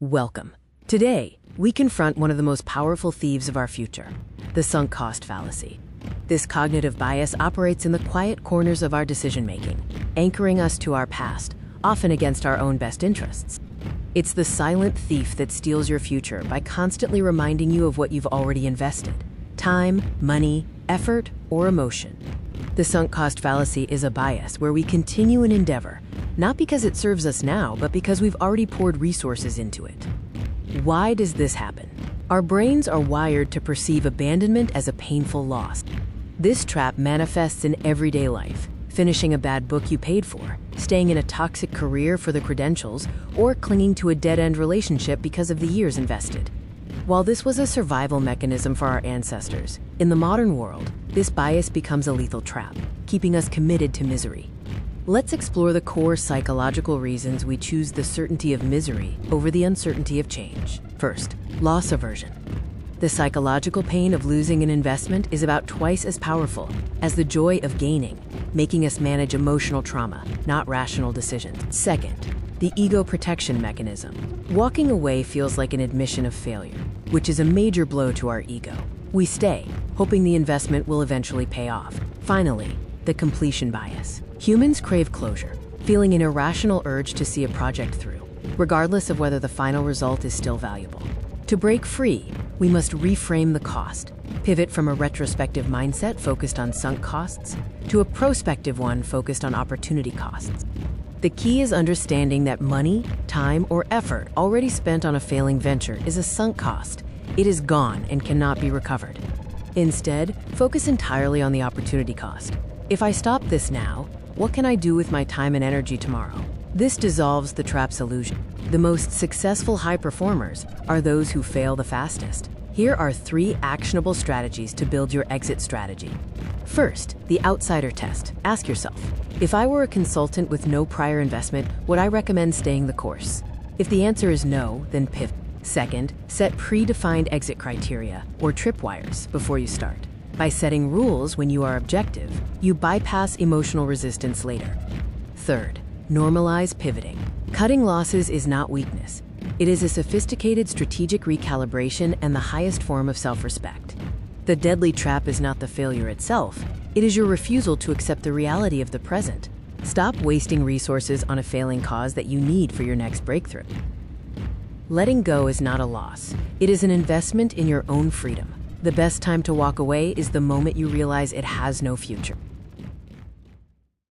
Welcome. Today, we confront one of the most powerful thieves of our future, the sunk cost fallacy. This cognitive bias operates in the quiet corners of our decision-making, anchoring us to our past, often against our own best interests. It's the silent thief that steals your future by constantly reminding you of what you've already invested: time, money, effort, or emotion. The sunk cost fallacy is a bias where we continue an endeavor, not because it serves us now, but because we've already poured resources into it. Why does this happen? Our brains are wired to perceive abandonment as a painful loss. This trap manifests in everyday life: finishing a bad book you paid for, staying in a toxic career for the credentials, or clinging to a dead-end relationship because of the years invested. While this was a survival mechanism for our ancestors, in the modern world, this bias becomes a lethal trap, keeping us committed to misery. Let's explore the core psychological reasons we choose the certainty of misery over the uncertainty of change. First, loss aversion. The psychological pain of losing an investment is about twice as powerful as the joy of gaining, making us manage emotional trauma, not rational decisions. Second, the ego protection mechanism. Walking away feels like an admission of failure, which is a major blow to our ego. We stay, hoping the investment will eventually pay off. Finally, the completion bias. Humans crave closure, feeling an irrational urge to see a project through, regardless of whether the final result is still valuable. To break free, we must reframe the cost, pivot from a retrospective mindset focused on sunk costs to a prospective one focused on opportunity costs. The key is understanding that money, time, or effort already spent on a failing venture is a sunk cost. It is gone and cannot be recovered. Instead, focus entirely on the opportunity cost. If I stop this now, what can I do with my time and energy tomorrow? This dissolves the trap's illusion. The most successful high performers are those who fail the fastest. Here are 3 actionable strategies to build your exit strategy. First, the outsider test. Ask yourself, if I were a consultant with no prior investment, would I recommend staying the course? If the answer is no, then pivot. Second, set predefined exit criteria, or tripwires, before you start. By setting rules when you are objective, you bypass emotional resistance later. Third, normalize pivoting. Cutting losses is not weakness. It is a sophisticated strategic recalibration and the highest form of self-respect. The deadly trap is not the failure itself. It is your refusal to accept the reality of the present. Stop wasting resources on a failing cause that you need for your next breakthrough. Letting go is not a loss. It is an investment in your own freedom. The best time to walk away is the moment you realize it has no future.